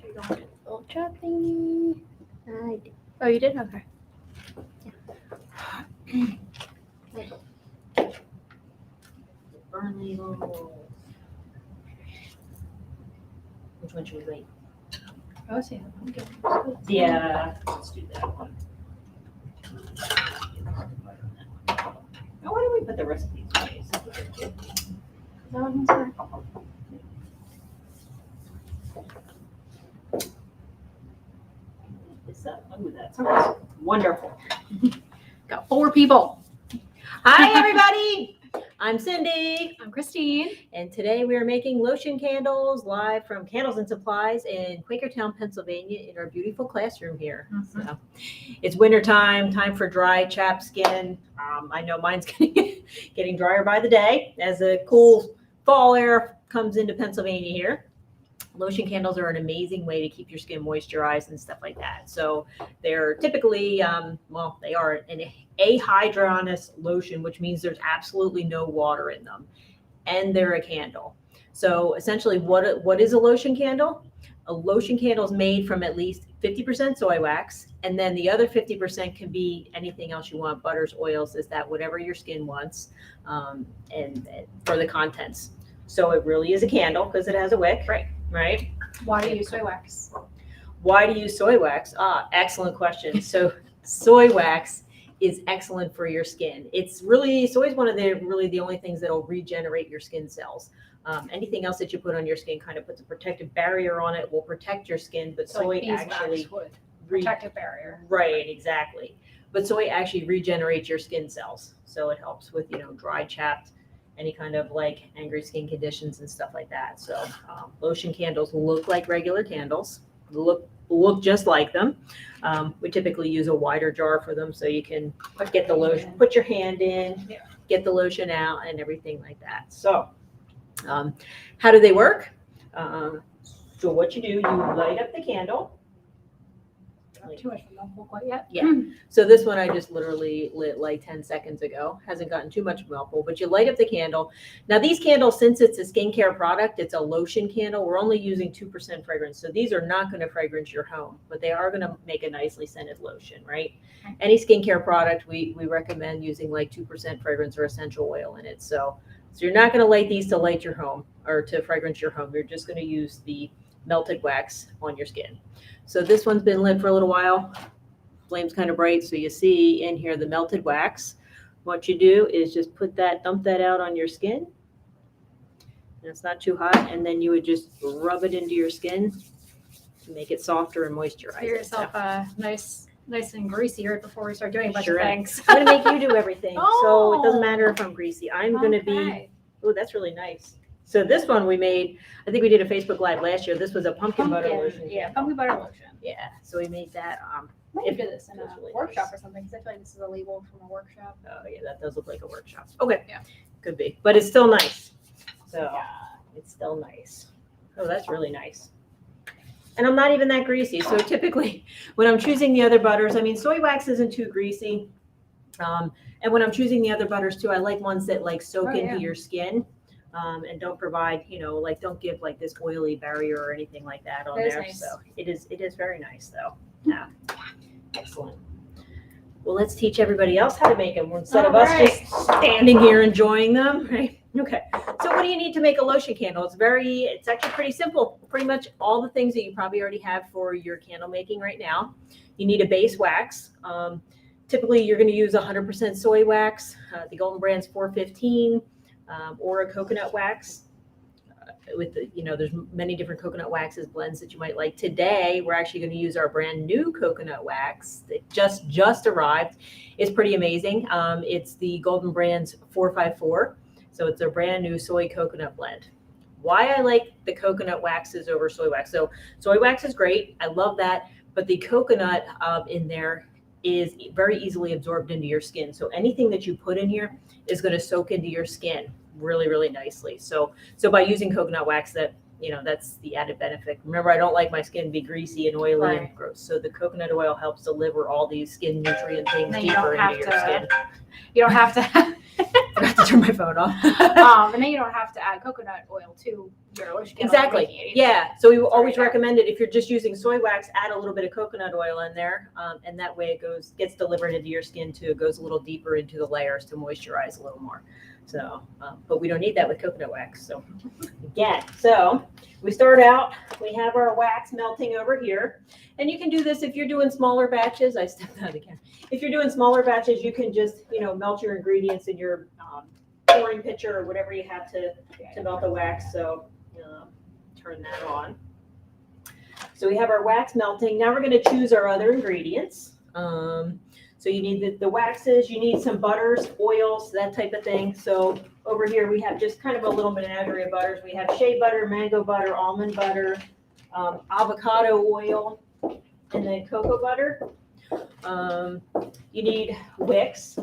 you going to the little chat thingy? I did. Oh, you did? Okay. Burn labels. Which one should we wait? Oh, see. Okay. Yeah, let's do that one. Now, why do we put the recipes away? That one was there. This up. Oh, that's awesome. Wonderful. Got 4 people. Hi, everybody. I'm Cindy, I'm Christine. and today we are making lotion candles live from Candles and Supplies in Quakertown, Pennsylvania, in our beautiful classroom here. So, it's wintertime, time for dry, chapped skin. I know mine's getting drier by the day as the cool fall air comes into Pennsylvania here. Lotion candles are an amazing way to keep your skin moisturized and stuff like that. So they're typically, they are an ahydronous lotion, which means there's absolutely no water in them. And they're a candle. So essentially, what is a lotion candle? A lotion candle is made from at least 50% soy wax. And then the other 50% can be anything else you want, butters, oils, whatever your skin wants, and for the contents. So it really is a candle because it has a wick. Right? Why do you use soy wax? Why do you use soy wax? Excellent question. So soy wax is excellent for your skin. It's really, soy is one of the only things that'll regenerate your skin cells. Anything else that you put on your skin kind of puts a protective barrier on it, will protect your skin, but So soy like actually would. Protective barrier. Right, exactly. But soy actually regenerates your skin cells. So it helps with, dry, chapped, any kind of like angry skin conditions and stuff like that. So lotion candles look like regular candles, look just like them. We typically use a wider jar for them so you can get the lotion, put your hand in, get the lotion out and everything like that. So how do they work? So what you do, you light up the candle. Not too much from the quite yet. Yeah. So this one I just literally lit like 10 seconds ago. Hasn't gotten too much mouthful, but you light up the candle. Now these candles, since it's a skincare product, it's a lotion candle. We're only using 2% fragrance. So these are not going to fragrance your home, but they are going to make a nicely scented lotion, right? Any skincare product, we recommend using like 2% fragrance or essential oil in it. So you're not going to light these to light your home or to fragrance your home. You're just going to use the melted wax on your skin. So this one's been lit for a little while. Flame's kind of bright, so you see in here the melted wax. What you do is just dump that out on your skin. And it's not too hot, and then you would just rub it into your skin to make it softer and moisturize. Get yourself nice and greasy right before we start doing a bunch Sure of am. things. I'm gonna make you do everything, so it doesn't Oh. matter if I'm greasy. I'm gonna be. Okay. Oh, that's really nice. So this one we made. I think we did a Facebook Live last year. This was a pumpkin butter lotion. Yeah, pumpkin butter lotion. Yeah. So we made that. Maybe do this in a That's really workshop nice. or something, because I feel like this is a label from a workshop. Oh yeah, that does look like a workshop. Okay. Yeah. Could be, but it's still nice. So Yeah. it's still nice. Oh, that's really nice. And I'm not even that greasy. So typically when I'm choosing the other butters, I mean, soy wax isn't too greasy. And when I'm choosing the other butters too, I like ones that like soak into your skin. And don't provide, don't give like this oily barrier or anything like that on there. Nice. So it is very nice though. Yeah. Excellent. Well, let's teach everybody else how to make them instead of us just standing here enjoying them, right? Okay. So what do you need to make a lotion candle? It's actually pretty simple. Pretty much all the things that you probably already have for your candle making right now. You need a base wax. Typically you're going to use 100% soy wax. The Golden Brand's 415. Or a coconut wax with there's many different coconut waxes blends that you might like. Today we're actually going to use our brand new coconut wax that just arrived. It's pretty amazing. It's the Golden Brand's 454, so it's a brand new soy coconut blend. Why I like the coconut waxes over soy wax? So soy wax is great, I love that, but the coconut in there is very easily absorbed into your skin. So anything that you put in here is going to soak into your skin really, really nicely. So by using coconut wax, that's the added benefit. Remember, I don't like my skin to be greasy and oily and gross. So the coconut oil helps deliver all these skin nutrient things deeper into your skin. You don't have to forgot to turn my phone off. And then you don't have to add coconut oil to your lotion candle. Exactly. Yeah. So we always recommend it if you're just using soy wax, add a little bit of coconut oil in there, and that way it gets delivered into your skin too. It goes a little deeper into the layers to moisturize a little more. So, but we don't need that with coconut wax. So, again, so we start out. We have our wax melting over here, and you can do this if you're doing smaller batches. I stepped out again. If you're doing smaller batches, you can just melt your ingredients in your pouring pitcher or whatever you have to melt the wax. So turn that on. So we have our wax melting. Now we're going to choose our other ingredients. So you need the waxes, you need some butters, oils, that type of thing. So over here we have just kind of a little menagerie of butters. We have shea butter, mango butter, almond butter, avocado oil, and then cocoa butter. You need wicks,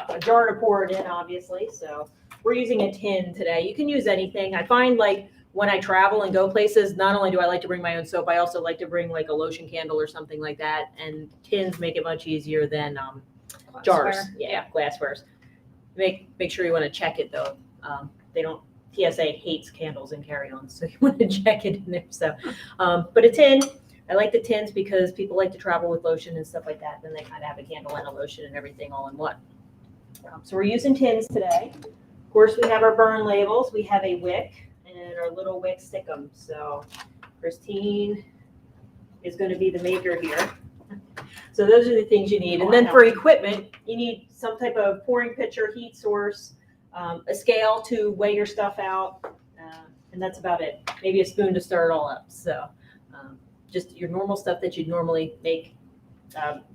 a jar to pour it in, obviously. So we're using a tin today. You can use anything. I find like when I travel and go places, not only do I like to bring my own soap, I also like to bring like a lotion candle or something like that. And tins make it much easier than jars. Yeah, glasswares. Make sure you want to check it though. They don't. TSA hates candles and carry-ons, so you want to check it in there. So, but a tin. I like the tins because people like to travel with lotion and stuff like that. Then they kind of have a candle and a lotion and everything all in one. So we're using tins today. Of course, we have our burn labels. We have a wick and our little wick stickum. So Christine is going to be the maker here. So those are the things you need. And then for equipment, you need some type of pouring pitcher, heat source, a scale to weigh your stuff out, and that's about it. Maybe a spoon to stir it all up. So just your normal stuff that you'd normally make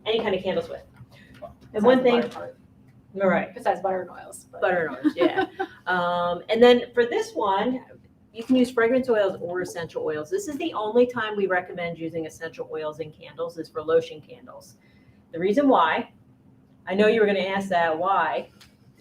any kind of candles with. And one thing, right? Besides butter and oils. Butter and oils, yeah. And then for this one, you can use fragrance oils or essential oils. This is the only time we recommend using essential oils in candles is for lotion candles. The reason why, I know you were going to ask that, why?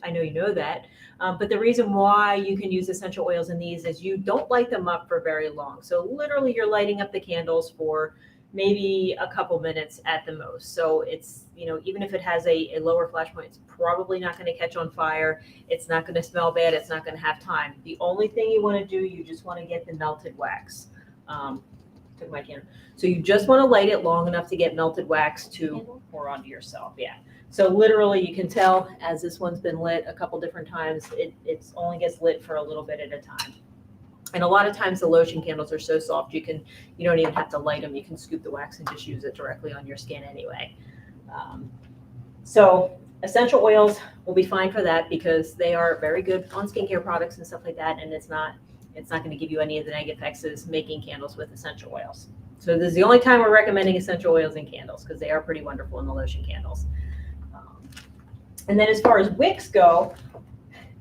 I know you know that. But the reason why you can use essential oils in these is you don't light them up for very long. So literally you're lighting up the candles for maybe a couple minutes at the most. So it's, even if it has a lower flash point, it's probably not going to catch on fire. It's not going to smell bad. It's not going to have time. The only thing you want to do, you just want to get the melted wax. Took my candle. So you just want to light it long enough to get melted wax to pour onto yourself. Yeah. So literally you can tell as this one's been lit a couple different times, it's only gets lit for a little bit at a time. And a lot of times the lotion candles are so soft you don't even have to light them. You can scoop the wax and just use it directly on your skin anyway. So essential oils will be fine for that because they are very good on skincare products and stuff like that. And it's not going to give you any of the negative effects as making candles with essential oils. So this is the only time we're recommending essential oils in candles because they are pretty wonderful in the lotion candles. And then as far as wicks go,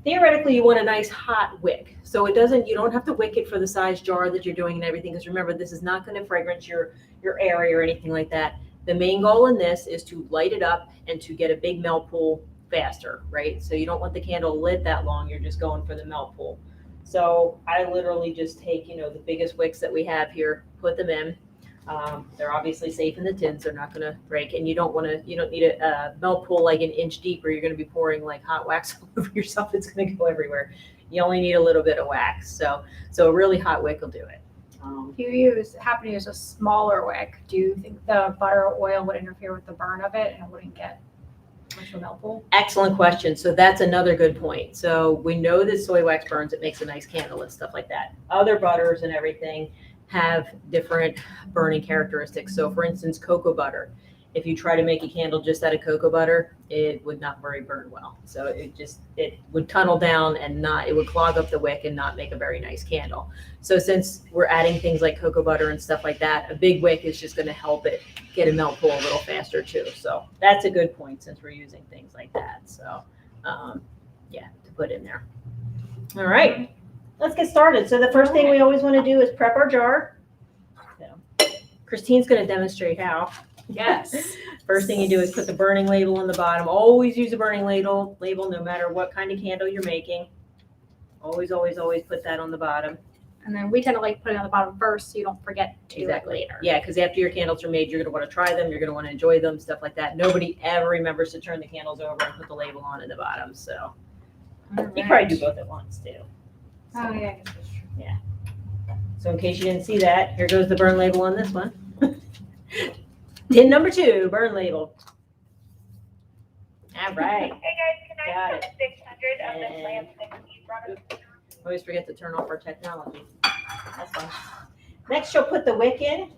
theoretically you want a nice hot wick. So you don't have to wick it for the size jar that you're doing and everything, because remember, this is not going to fragrance your area or anything like that. The main goal in this is to light it up and to get a big melt pool faster, right? So you don't want the candle lit that long. You're just going for the melt pool. So I literally just take, the biggest wicks that we have here, put them in. They're obviously safe in the tins. They're not going to break. And you don't need a melt pool like an inch deep or you're going to be pouring like hot wax all over yourself. It's going to go everywhere. You only need a little bit of wax. So a really hot wick will do it. If you happen to use a smaller wick, do you think the butter or oil would interfere with the burn of it and it wouldn't get much of a melt pool? Excellent question. So that's another good point. So we know that soy wax burns. It makes a nice candle and stuff like that. Other butters and everything have different burning characteristics. So for instance, cocoa butter. If you try to make a candle just out of cocoa butter, it would not very burn well. So it would tunnel down and it would clog up the wick and not make a very nice candle. So since we're adding things like cocoa butter and stuff like that, a big wick is just going to help it get a melt pool a little faster too. So that's a good point since we're using things like that. So yeah, to put in there. All right, let's get started. So the first thing we always want to do is prep our jar. So Christine's going to demonstrate how. Yes. First thing you do is put the burning label on the bottom. Always use a burning label no matter what kind of candle you're making. Always, always, always put that on the bottom. And then we tend to like put it on the bottom first so you don't forget to do it later. Yeah, because after your candles are made, you're going to want to try them. You're going to want to enjoy them, stuff like that. Nobody ever remembers to turn the candles over and put the label on in the bottom. So You could probably do both at once too. Oh, yeah, I guess that's true. So in case you didn't see that, here goes the burn label on this one. Tin number 2, burn label. All right. Hey guys, can Got I put 600 on this lamp that you brought up? Always forget to turn off our technology. That's fine. Next, you'll put the wick in.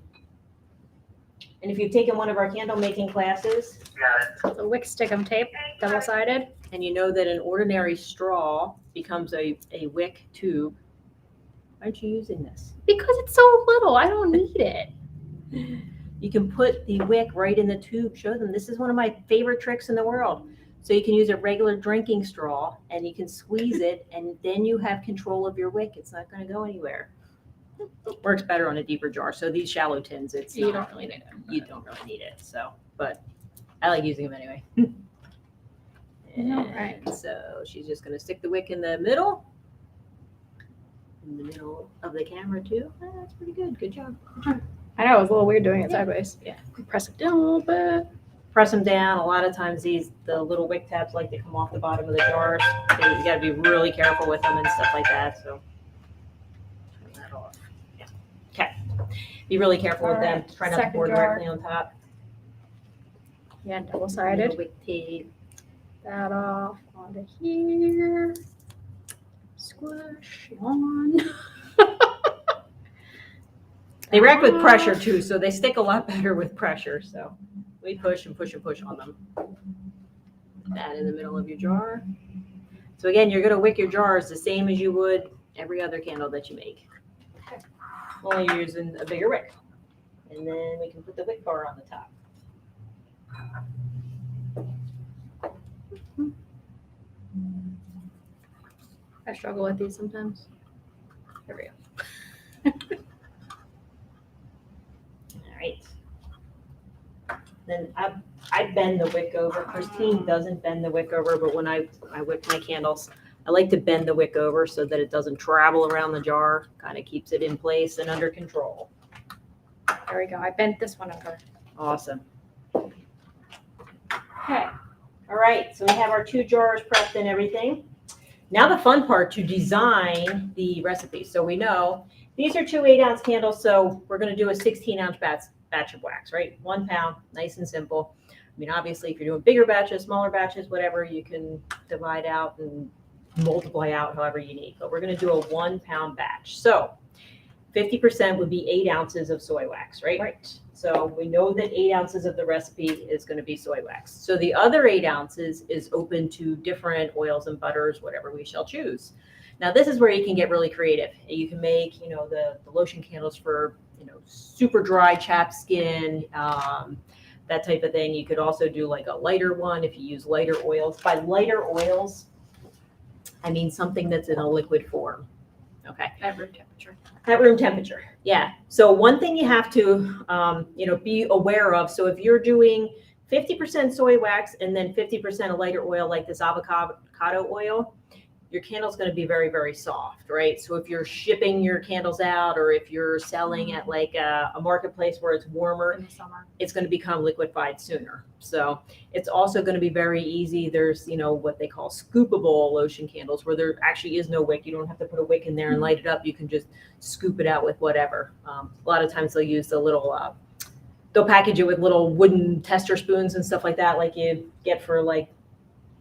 And if you've taken one of our candle making classes, The wick stickum tape, double-sided. and you know that an ordinary straw becomes a wick tube, why aren't you using this? Because it's so little, I don't need it. You can put the wick right in the tube. Show them. This is one of my favorite tricks in the world. So you can use a regular drinking straw and you can squeeze it and then you have control of your wick. It's not going to go anywhere. Works better on a deeper jar. So these shallow tins, You don't really need it. you don't really need it. So, but I like using them anyway. And Alright. so she's just going to stick the wick in the middle of the camera too. Oh, that's pretty good. Good job. I know, it was a little weird doing it Yeah. sideways. Yeah. Press it down a little bit. Press them down. A lot of times the little wick tabs like to come off the bottom of the jars. You got to be really careful with them and stuff like that. So turn that off. Yeah. Okay. Be really careful with them. Alright, Try not to second pour jar. directly on top. Yeah, double-sided. Wick tape. That off onto here. Squish on. They react with pressure too, so they stick a lot better with pressure. So we push and push and push on them. Put that in the middle of your jar. So again, you're going to wick your jars the same as you would every other candle that you make. Only you're using a bigger wick. And then we can put the wick bar on the top. I struggle with these sometimes. There we go. All right. Then I bend the wick over. Christine doesn't bend the wick over, but when I wick my candles, I like to bend the wick over so that it doesn't travel around the jar. Kind of keeps it in place and under control. There we go. I bent this one over. Awesome. Okay. All right. So we have our 2 jars prepped and everything. Now the fun part, to design the recipe. So we know these are 2 8-ounce candles. So we're going to do a 16-ounce batch of wax, right? 1 pound, nice and simple. I mean, obviously, if you're doing bigger batches, smaller batches, whatever, you can divide out and multiply out however you need. But we're going to do a 1 pound batch. So 50% would be 8 ounces of soy wax, right? Right. So we know that 8 ounces of the recipe is going to be soy wax. So the other 8 ounces is open to different oils and butters, whatever we shall choose. Now, this is where you can get really creative. You can make, the lotion candles for, super dry, chapped skin, that type of thing. You could also do like a lighter one if you use lighter oils. By lighter oils, I mean something that's in a liquid form. Okay. At room temperature. At room temperature, yeah. So one thing you have to, be aware of. So if you're doing 50% soy wax and then 50% a lighter oil like this avocado oil, your candle's going to be very, very soft, right? So if you're shipping your candles out or if you're selling at like a marketplace where it's warmer, In the summer. it's going to become liquefied sooner. So it's also going to be very easy. There's, what they call scoopable lotion candles where there actually is no wick. You don't have to put a wick in there and light it up. You can just scoop it out with whatever. A lot of times they'll use the little, they'll package it with little wooden tester spoons and stuff like that, like you get for like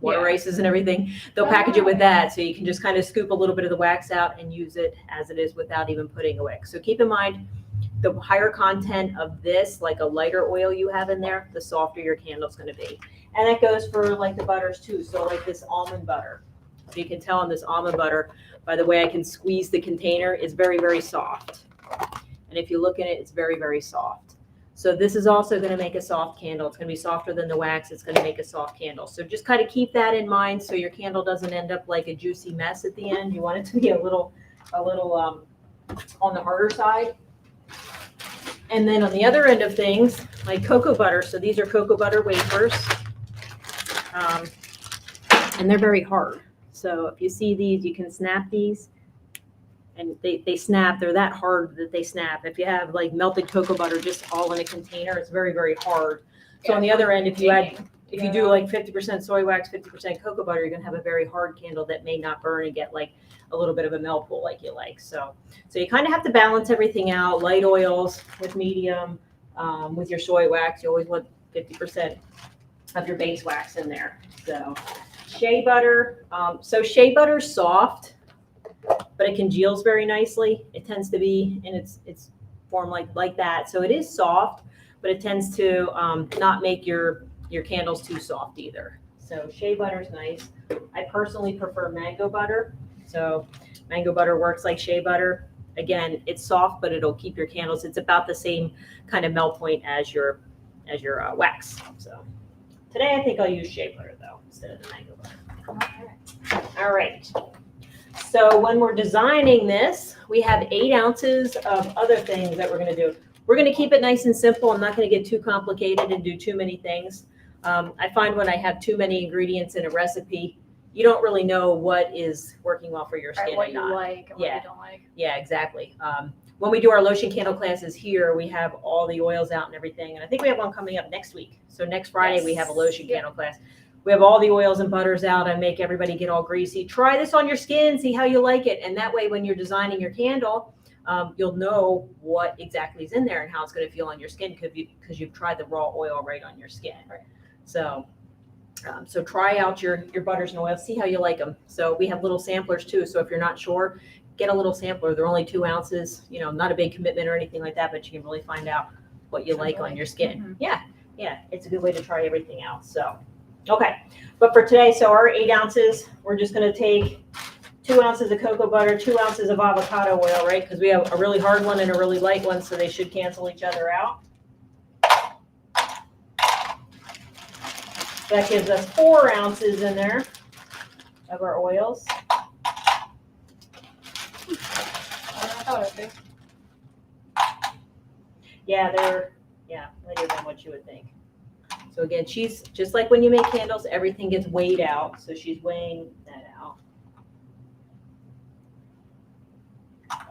water races and everything. They'll package it with that. So you can just kind of scoop a little bit of the wax out and use it as it is without even putting a wick. So keep in mind, the higher content of this, like a lighter oil you have in there, the softer your candle's going to be. And that goes for like the butters too. So like this almond butter. So you can tell on this almond butter, by the way I can squeeze the container, it's very, very soft. And if you look at it, it's very, very soft. So this is also going to make a soft candle. It's going to be softer than the wax. It's going to make a soft candle. So just kind of keep that in mind so your candle doesn't end up like a juicy mess at the end. You want it to be a little on the harder side. And then on the other end of things, like cocoa butter. So these are cocoa butter wafers. And they're very hard. So if you see these, you can snap these. And they snap. They're that hard that they snap. If you have like melted cocoa butter just all in a container, it's very, very hard. So on the other end, if you add If you do like 50% soy wax, 50% cocoa butter, you're gonna have a very hard candle that may not burn and get like a little bit of a melt pool like you like. So you kind of have to balance everything out. Light oils with medium, with your soy wax, you always want 50% of your base wax in there. So shea butter. So shea butter's soft, but it congeals very nicely. It tends to be, and it's formed like that. So it is soft, but it tends to not make your candles too soft either. So shea butter is nice. I personally prefer mango butter. So mango butter works like shea butter. Again, it's soft, but it'll keep your candles. It's about the same kind of melt point as your wax. So today I think I'll use shea butter though instead of the mango butter. All right. So when we're designing this, we have 8 ounces of other things that we're going to do. We're going to keep it nice and simple. I'm not going to get too complicated and do too many things. I find when I have too many ingredients in a recipe, you don't really know what is working well for your skin What and you not. like and what you don't like. Yeah, exactly. When we do our lotion candle classes here, we have all the oils out and everything. And I think we have one coming up next week. So next Friday, we have a lotion candle class. We have all the oils and butters out. I make everybody get all greasy. Try this on your skin, see how you like it. And that way, when you're designing your candle, you'll know what exactly is in there and how it's going to feel on your skin because you've tried the raw oil right on your skin. Right. So try out your butters and oils, see how you like them. So we have little samplers too. So if you're not sure, get a little sampler. They're only 2 ounces, not a big commitment or anything like that, but you can really find out what you like on your skin. Mm-hmm. Yeah, it's a good way to try everything out. So, okay. But for today, so our 8 ounces, we're just going to take 2 ounces of cocoa butter, 2 ounces of avocado oil, right? Because we have a really hard one and a really light one, so they should cancel each other out. That gives us 4 ounces in there of our oils. I thought it would be. Yeah, they're lighter than what you would think. So again, she's just like when you make candles, everything gets weighed out. So she's weighing that out.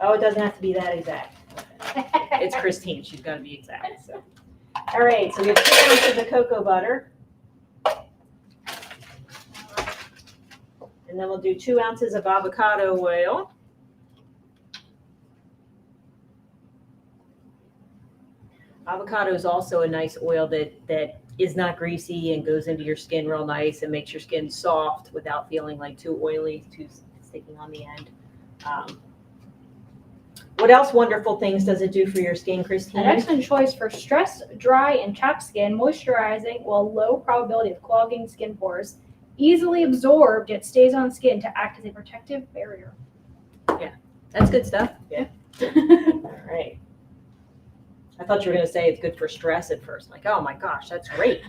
Oh, it doesn't have to be that exact. Okay. It's Christine. She's got to be exact. So. All right, so we have 2 ounces of cocoa butter. And then we'll do 2 ounces of avocado oil. Avocado is also a nice oil that is not greasy and goes into your skin real nice and makes your skin soft without feeling like too oily, too sticking on the end. What else wonderful things does it do for your skin, Christine? An excellent choice for stressed, dry, and chapped skin, moisturizing while low probability of clogging skin pores. Easily absorbed, it stays on skin to act as a protective barrier. That's good stuff. Yeah. All right. I thought you were going to say it's good for stress at first. Like, oh my gosh, that's great.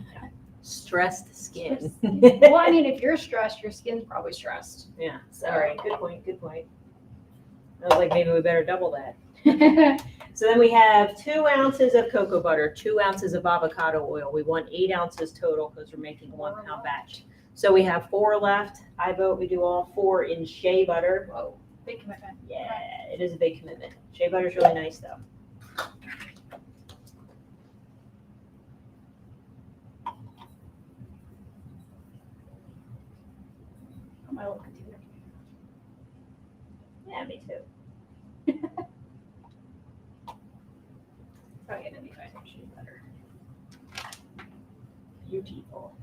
Stressed skin. Well, I mean, if you're stressed, your skin's probably stressed. Yeah. All right. Good point. Good point. I was like, maybe we better double that. So then we have 2 ounces of cocoa butter, 2 ounces of avocado oil. We want 8 ounces total because we're making a 1 pound batch. So we have 4 left. I vote we do all 4 in shea butter. Whoa, big commitment. Yeah, it is a big commitment. Shea butter is really nice though. My little container. Yeah, me too. Probably gonna be fine. Shea butter. Beautiful.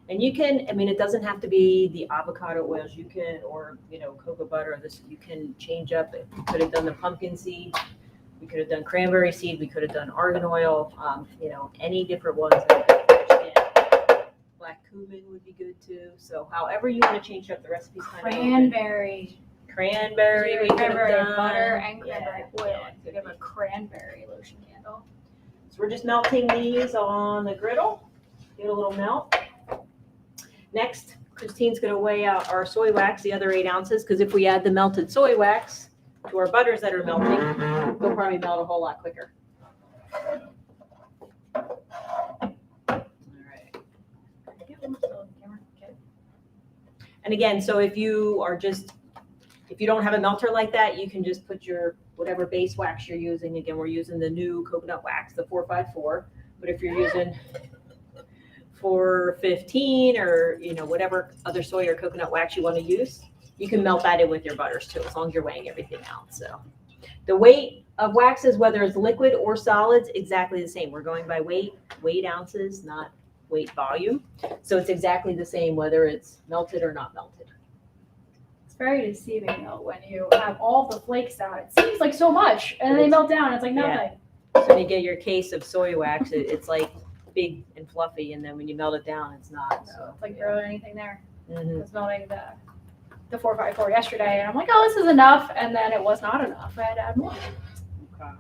And you can, I mean, it doesn't have to be the avocado oils. You can, or, cocoa butter. This, you can change up. We could have done the pumpkin seed. We could have done cranberry seed. We could have done argan oil. Any different ones. Black cumin would be good too. So however you want to change up the recipes. Cranberry. Cranberry. We could have Cranberry done. butter and cranberry oil. Yeah, We have a cranberry lotion candle. So we're just melting these on the griddle. Get a little melt. Next, Christine's going to weigh out our soy wax, the other 8 ounces, because if we add the melted soy wax to our butters that are melting, they'll probably melt a whole lot quicker. All right. And again, so if you are just If you don't have a melter like that, you can just put your whatever base wax you're using. Again, we're using the new coconut wax, the 454. But if you're using 415 or whatever other soy or coconut wax you want to use, you can melt that in with your butters too, as long as you're weighing everything out. So the weight of waxes, whether it's liquid or solids, exactly the same. We're going by weight ounces, not weight volume. So it's exactly the same whether it's melted or not melted. It's very deceiving though when you have all the flakes out. It seems like so much, and then they melt down. It's like nothing. So when you get your case of soy wax, it's like big and fluffy, and then when you melt it down, it's not. So It's like barely anything there. Mhm. I was melting the 454 yesterday, and I'm like, oh, this is enough, and then it was not enough. I had to add more. Okay.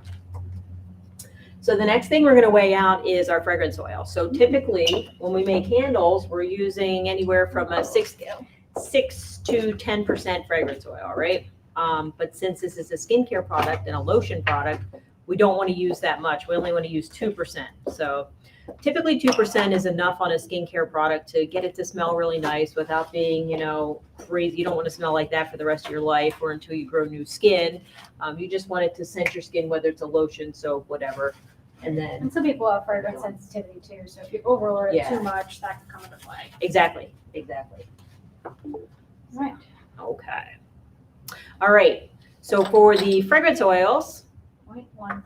So the next thing we're going to weigh out is our fragrance oil. So typically, when we make candles, we're using anywhere from a 6 to 10% fragrance oil, right? But since this is a skincare product and a lotion product, we don't want to use that much. We only want to use 2%. So typically 2% is enough on a skincare product to get it to smell really nice without being, crazy. You don't want to smell like that for the rest of your life or until you grow new skin. You just want it to scent your skin, whether it's a lotion, soap, whatever. And some people have fragrance sensitivity too, so if you overload it too much, that can come into play. Exactly. Right. Okay. All right. So for the fragrance oils, 0.15.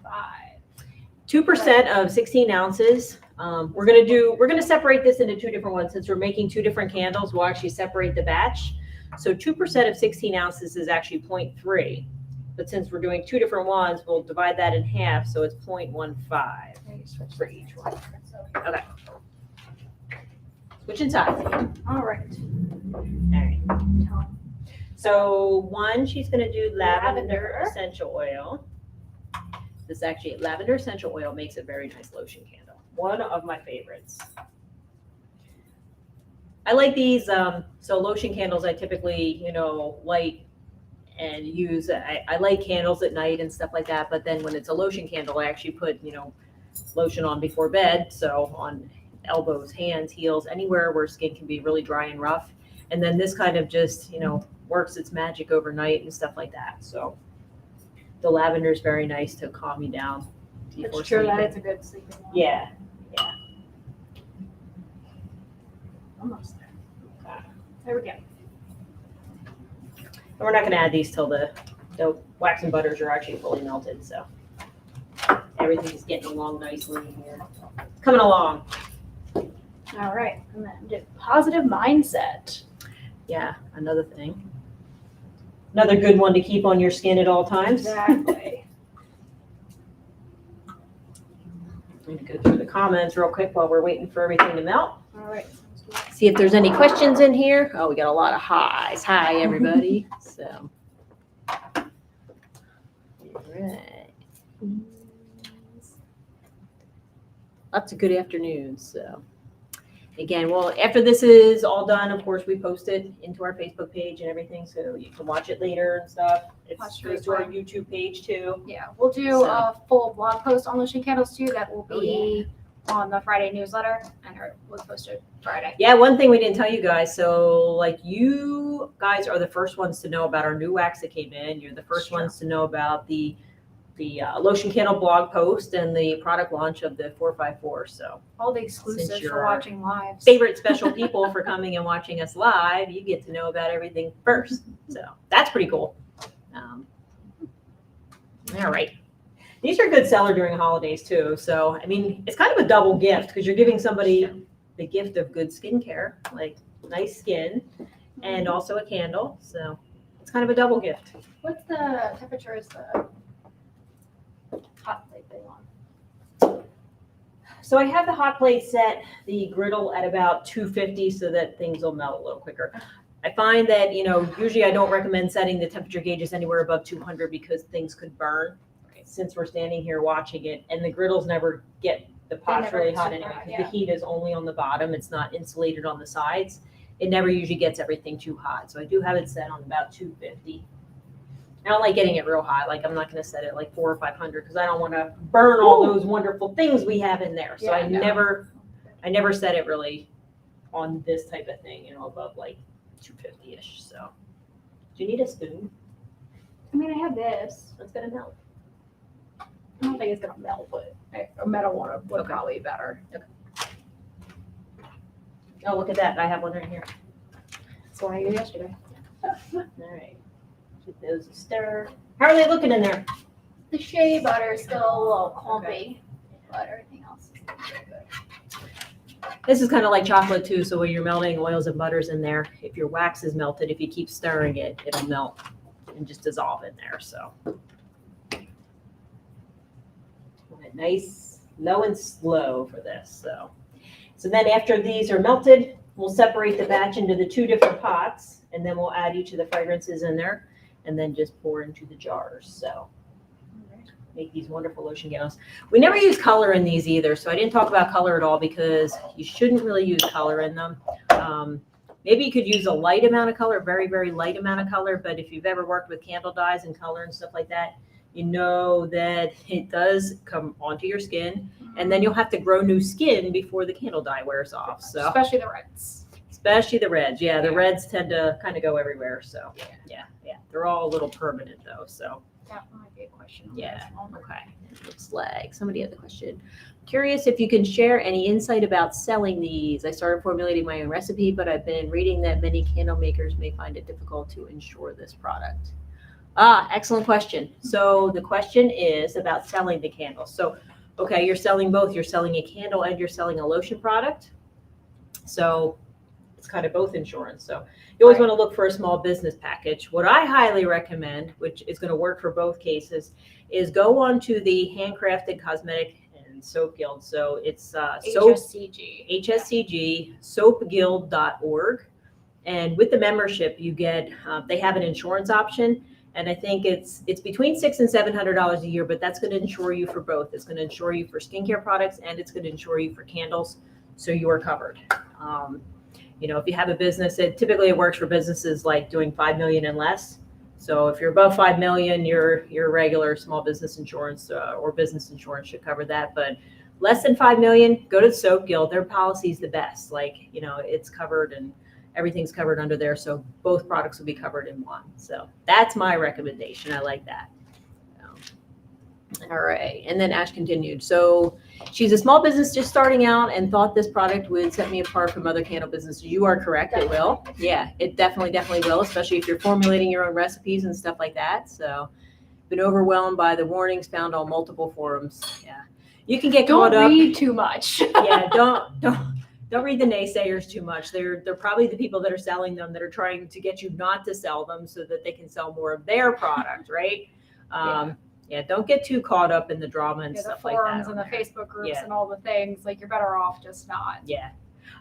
2% of 16 ounces. We're gonna separate this into two different ones. Since we're making two different candles, we'll actually separate the batch. So 2% of 16 ounces is actually 0.3. But since we're doing two different ones, we'll divide that in half. So it's 0.15 for each one. Okay. Switching sides. All right. All right. So one, she's going to do lavender essential oil. This actually, lavender essential oil makes a very nice lotion candle. One of my favorites. I like these. So lotion candles, I typically, light and use. I light candles at night and stuff like that. But then when it's a lotion candle, I actually put, lotion on before bed. So on elbows, hands, heels, anywhere where skin can be really dry and rough. And then this kind of just, works its magic overnight and stuff like that. So the lavender is very nice to calm you down. It's true that it's a good sleeping one. Yeah. Almost there. Okay. There we go. And we're not going to add these till the wax and butters are actually fully melted. So everything's getting along nicely here. Coming along. All right. And then do positive mindset. Yeah, another thing. Another good one to keep on your skin at all times. Exactly. I'm going to go through the comments real quick while we're waiting for everything to melt. All right. See if there's any questions in here. Oh, we got a lot of highs. Hi, everybody. So, all right. Lots of good afternoons. So, again, well, after this is all done, of course, we post it into our Facebook page and everything, so you can watch it later and stuff. It goes to our YouTube page too. Yeah, we'll do a full blog post on Lotion Candles too. That will be on the Friday newsletter, and it was posted Friday. Yeah, one thing we didn't tell you guys. So, you guys are the first ones to know about our new wax that came in. You're the first ones to know about the Lotion Candle blog post and the product launch of the 454. So all the exclusives for watching live. Favorite special people for coming and watching us live, you get to know about everything first. So that's pretty cool. All right. These are a good seller during holidays too. So, it's kind of a double gift because you're giving somebody the gift of good skincare, like nice skin, and also a candle. So it's kind of a double gift. What's the temperature is the hot plate thing on? So I have the hot plate set, the griddle at about 250 so that things will melt a little quicker. I find that, usually I don't recommend setting the temperature gauges anywhere above 200 because things could burn since we're standing here watching it. And the griddles never get the pots really hot anyway because the heat is only on the bottom. It's not insulated on the sides. It never usually gets everything too hot. So I do have it set on about 250. I don't like getting it real high. I'm not going to set it like 400 or 500 because I don't want to burn all those wonderful things we have in there. So I never set it really on this type of thing, above 250-ish. So do you need a spoon? mean, I have this. It's gonna melt. I don't think it's gonna melt, but a metal one would Okay. probably be better. Oh, look at that. I have one right here. That's what I did yesterday. All right. Give those a stir. How are they looking in there? The Shea Butter is still a little clumpy, but everything else is pretty good. This is kind of like chocolate too. So when you're melting oils and butters in there, if your wax is melted, if you keep stirring it, it'll melt and just dissolve in there. So nice, low and slow for this. So then after these are melted, we'll separate the batch into the 2 different pots, and then we'll add each of the fragrances in there, and then just pour into the jars. So make these wonderful lotion candles. We never use color in these either, so I didn't talk about color at all because you shouldn't really use color in them. Maybe you could use a light amount of color, very, very light amount of color, but if you've ever worked with candle dyes and color and stuff like that, you know that it does come onto your skin, and then you'll have to grow new skin before the candle dye wears off. So Especially the reds. especially the reds. Yeah, the reds tend to kind of go everywhere. So yeah. They're all a little permanent though. So That might be a question. yeah. Okay. It looks like somebody had the question. Curious if you can share any insight about selling these. I started formulating my own recipe, but I've been reading that many candle makers may find it difficult to insure this product. Excellent question. So the question is about selling the candles. So, okay, you're selling both. You're selling a candle and you're selling a lotion product. So it's kind of both insurance. So you always want to look for a small business package. What I highly recommend, which is going to work for both cases, is go on to the Handcrafted Cosmetic and Soap Guild. So it's HSCG, soapguild.org. And with the membership, you get, they have an insurance option. And I think it's between $600 and $700 a year, but that's going to insure you for both. It's going to insure you for skincare products and it's going to insure you for candles, so you are covered. If you have a business, typically it works for businesses like doing 5 million and less. So if you're above 5 million, your regular small business insurance or business insurance should cover that. But less than 5 million, go to the Soap Guild. Their policy is the best. It's covered and everything's covered under there, so both products will be covered in one. So that's my recommendation. I like that. All right. And then Ash continued. So she's a small business just starting out and thought this product would set me apart from other candle businesses. You are correct. It will. Yeah, it definitely will, especially if you're formulating your own recipes and stuff like that. So been overwhelmed by the warnings found on multiple forums. Yeah. You can get caught up. Don't read too much. Yeah, don't read the naysayers too much. They're probably the people that are selling them that are trying to get you not to sell them so that they can sell more of their product, right? Yeah, don't get too caught up in the drama and stuff like that. The forums and the Facebook groups and all the things, you're better off just not. Yeah.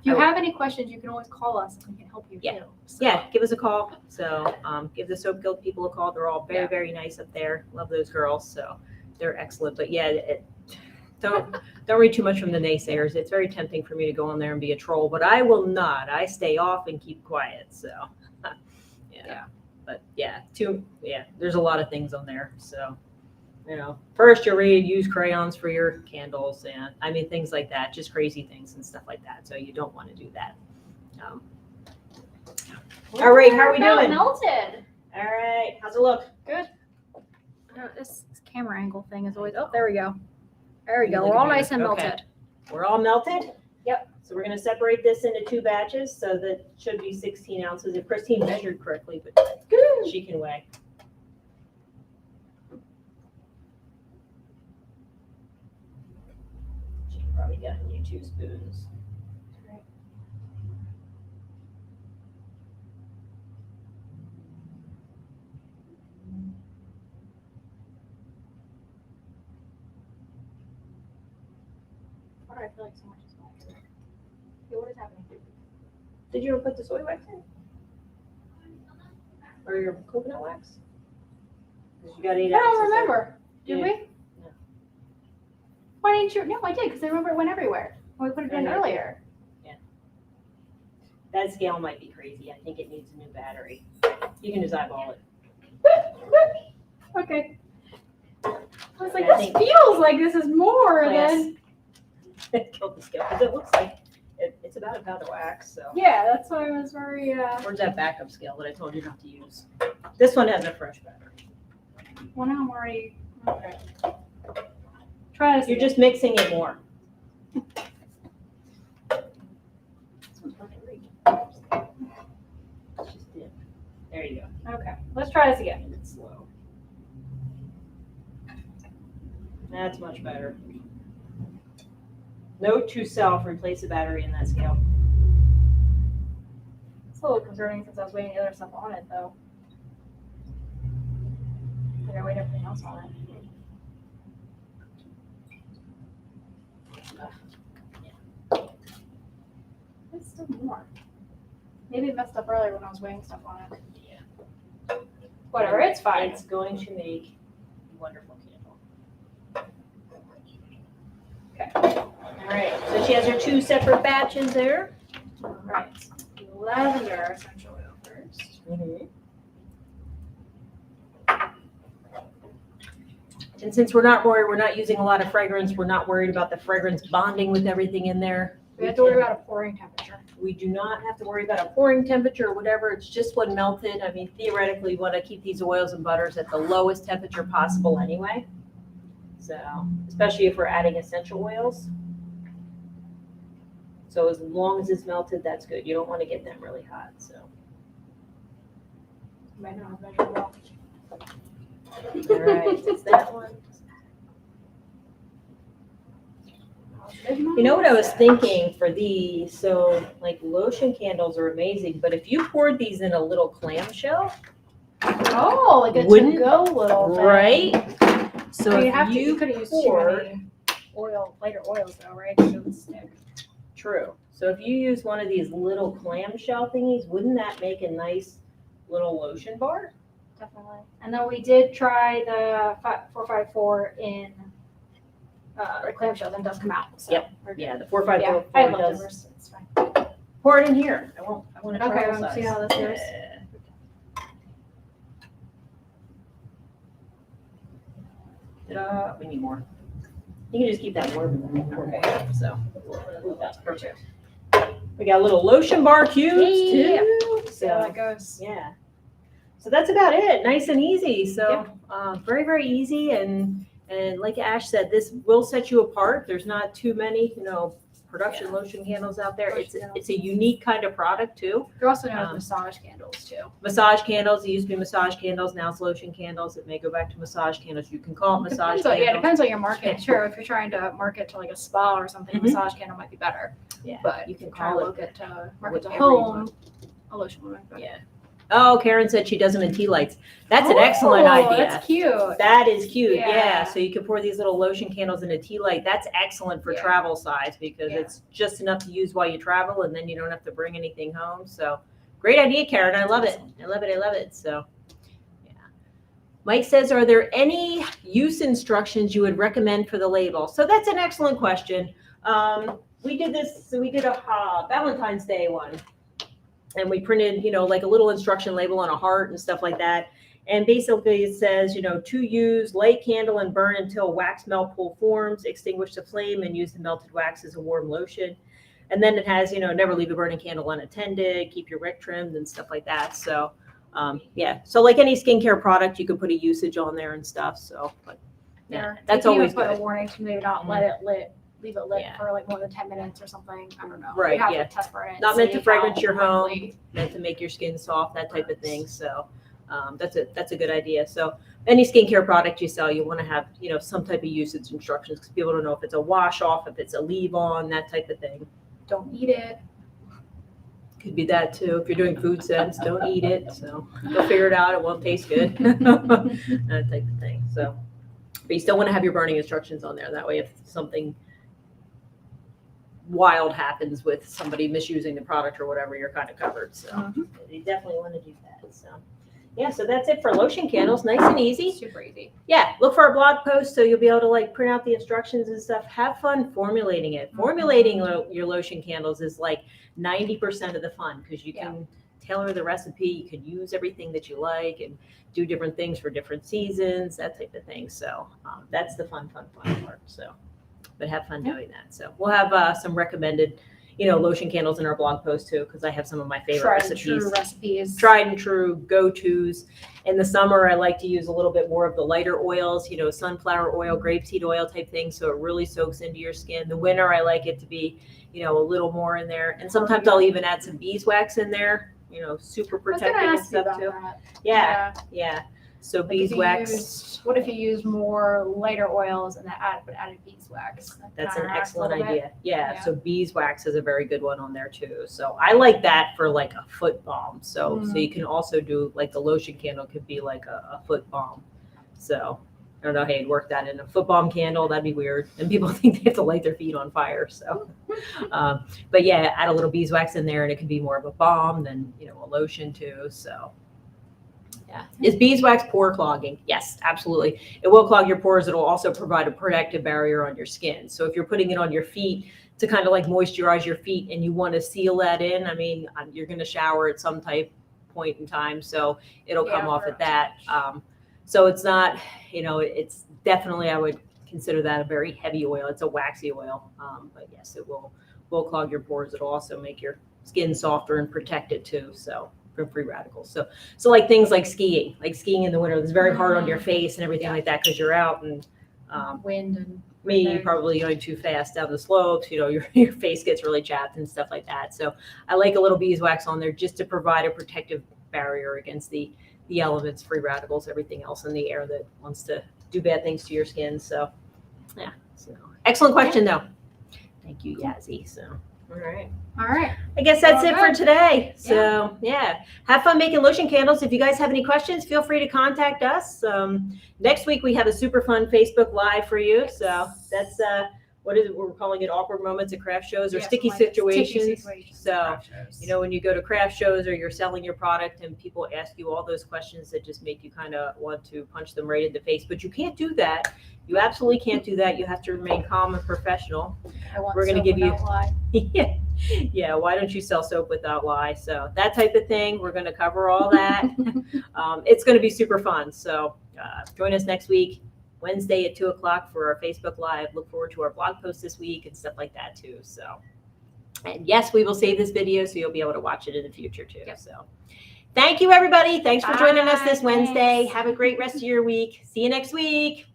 If you have any questions, you can always call us and we can help you too. So. Yeah, give us a call. So give the Soap Guild people a call. They're all very, very nice up there. Love those girls. So they're excellent. But yeah, don't read too much from the naysayers. It's very tempting for me to go on there and be a troll, but I will not. I stay off and keep quiet. So yeah. But there's a lot of things on there. So first you read, use crayons for your candles, and things like that, just crazy things and stuff like that. So you don't want to do that. All right, how are we doing? Melted. All right, how's it look? Good. This camera angle thing is always. Oh, there we go. There we go. Look We're all at nice and okay. melted. We're all melted? Yep. So we're going to separate this into 2 batches, so that should be 16 ounces. If Christine measured correctly, but she can weigh. She can probably get you 2 spoons. Why do I feel like so much is melted? Okay, what is happening? Did you ever put the soy wax in? Or your coconut wax? 'Cause you got 8 I ounces. don't remember. Did Yeah. we? No. Why didn't you? No, I did because I remember it went everywhere when we put it in earlier. That scale might be crazy. I think it needs a new battery. You can just eyeball it. Okay. I was like, Yeah, I this think- feels like this is more than. Killed the scale because it looks like it's about a pound of wax. So Yeah, that's why I was very. where's that backup scale that I told you not to use? This one has a fresh battery. Well, now I'm already, okay. Try this You're again. just mixing it more. There you go. Okay, let's try this again. It's slow. That's much better. Note to self, replace the battery in that scale. It's a little concerning since I was waiting the other stuff on it, though. I gotta wait everything else on it. It's still more. Maybe it messed up earlier when I was weighing stuff on it. Yeah. Whatever, it's fine. It's going to make a wonderful candle. Okay. All right, so she has her 2 separate batches there. All right. Lavender Essential Oil first. And since we're not using a lot of fragrance, we're not worried about the fragrance bonding with everything in there. We have to worry about a pouring temperature. We do not have to worry about a pouring temperature or whatever. It's just when melted. I mean, theoretically, you want to keep these oils and butters at the lowest temperature possible anyway. So, especially if we're adding essential oils. So as long as it's melted, that's good. You don't want to get them really hot. So, You might not have measured well. all right, it's that one. You know what I was thinking for these? So, like, lotion candles are amazing, but if you poured these in a little clamshell, Oh, like a Wouldn't- to-go little thing. right? So you if have to. you You could have used too poured, many lighter oils though, right? So it would stick. true. So if you use one of these little clamshell thingies, wouldn't that make a nice little lotion bar? Definitely. And then we did try the 454 in clamshell, then it does come out. So Yep. we're good. Yeah, the 454 I have does. leftovers. It's fine. Pour it in here. I want to try Okay, all let's see sides. how this goes. Yeah. Ta-da. We need more. You can just keep that warm and then pour more. So, ooh, that's perfect. We got little lotion bar cubes Yeah. too. See how So, that goes. yeah. So that's about it. Nice and easy. So very, very easy. And like Ash said, this will set you apart. There's not too many, production lotion candles out there. Lotion candles. It's a unique kind of product too. They're also known as massage candles too. Massage candles. It used to be massage candles. Now it's lotion candles. It may go back to massage candles. You can call it massage candles. Yeah, it depends on your market. Sure, if you're trying to market to like a spa or something, a Mhm. massage candle might be better. Yeah, But you can try to call look it. at market to whatever you home, want. a lotion would be better. Yeah. Oh, Karen said she does them in tea lights. That's an excellent Oh, idea. That's cute. That is cute. Yeah. Yeah. So you can pour these little lotion candles in a tea light. That's excellent for Yeah. travel size because Yeah. it's just enough to use while you travel and then you don't have to bring anything home. So great idea, Karen. I love it. I love it. I love it. So yeah. Mike says, are there any use instructions you would recommend for the label? So that's an excellent question. We did this, so we did a Valentine's Day one. And we printed, like a little instruction label on a heart and stuff like that. And basically it says, to use, light candle and burn until wax melt pool forms, extinguish the flame and use the melted wax as a warm lotion. And then it has, never leave a burning candle unattended, keep your wick trimmed and stuff like that. So, yeah. So like any skincare product, you can put a usage on there and stuff. So, but yeah, that's You can always even put good. a warning to maybe not leave it lit Yeah. for like more than 10 minutes or something. I don't know. Right, You have yeah. to test burn it. Not meant to see fragrance how your home. quickly- Meant to make your skin soft, that type of thing. So that's a good idea. So any skincare product you sell, you want to have some type of usage instructions because people don't know if it's a wash off, if it's a leave on, that type of thing. Don't eat it. Could be that too. If you're doing food scents, don't eat it. So you'll figure it out. It won't taste good. That type of thing. So, but you still want to have your burning instructions on there. That way, if something wild happens with somebody misusing the product or whatever, you're kind of covered. So you definitely want to do that. So yeah, so that's it for lotion candles. Nice and easy. Super easy. Yeah, look for our blog post so you'll be able to like print out the instructions and stuff. Have fun formulating it. Formulating your lotion candles is like 90% of the fun because you can tailor the recipe. You can use everything that you like and do different things for different seasons, that type of thing. So that's the fun part. So, but have fun doing that. So we'll have some recommended lotion candles in our blog post too, because I have some of my favorite Tried and recipes. true recipes. Tried and true go-tos. In the summer, I like to use a little bit more of the lighter oils, sunflower oil, grapeseed oil type thing, so it really soaks into your skin. The winter, I like it to be, a little more in there. And sometimes I'll even add some beeswax in there, super I was protective gonna and ask you stuff about too. that. Yeah. So Like if you beeswax. what if you use more lighter oils and then added beeswax? That's an Counteracts a excellent little bit. idea. Yeah. Yeah. So beeswax is a very good one on there too. So I like that for like a foot balm. So you can also do like the lotion candle could be like a foot balm. So I don't know how you'd work that in a foot balm candle. That'd be weird. And people think they have to light their feet on fire. So, but yeah, add a little beeswax in there and it can be more of a balm than, a lotion too. So. Yeah. Is beeswax pore clogging? Yes, absolutely. It will clog your pores. It'll also provide a protective barrier on your skin. So if you're putting it on your feet to kind of like moisturize your feet and you want to seal that in, I mean, you're going to shower at some point in time. So it'll come off at that. So it's not, it's definitely, I would consider that a very heavy oil. It's a waxy oil. But yes, it will clog your pores. It'll also make your skin softer and protect it too. So from free radicals. So like things like skiing in the winter, it's very hard on your face and everything like that because you're out and wind and you're probably going too fast down the slopes. Your face gets really chapped and stuff like that. So I like a little beeswax on there just to provide a protective barrier against the elements, free radicals, everything else in the air that wants to do bad things to your skin. So yeah. So excellent question though. Thank you, Yazzie. So all right. I guess that's it for today. So yeah, have fun making lotion candles. If you guys have any questions, feel free to contact us. Next week we have a super fun Facebook Live for you. So that's what is it? We're calling it awkward moments at craft shows or sticky situations. So when you go to craft shows or you're selling your product and people ask you all those questions that just make you kind of want to punch them right in the face, but you can't do that. You absolutely can't do that. You have to remain calm and professional. We're going to give you yeah, why don't you sell soap without lye? So that type of thing, we're going to cover all that. It's going to be super fun. So join us next week, Wednesday at 2:00 for our Facebook Live. Look forward to our blog post this week and stuff like that too. So, and yes, we will save this video so you'll be able to watch it in the future too. So thank you, everybody. Thanks for joining us this Wednesday. Have a great rest of your week. See you next week.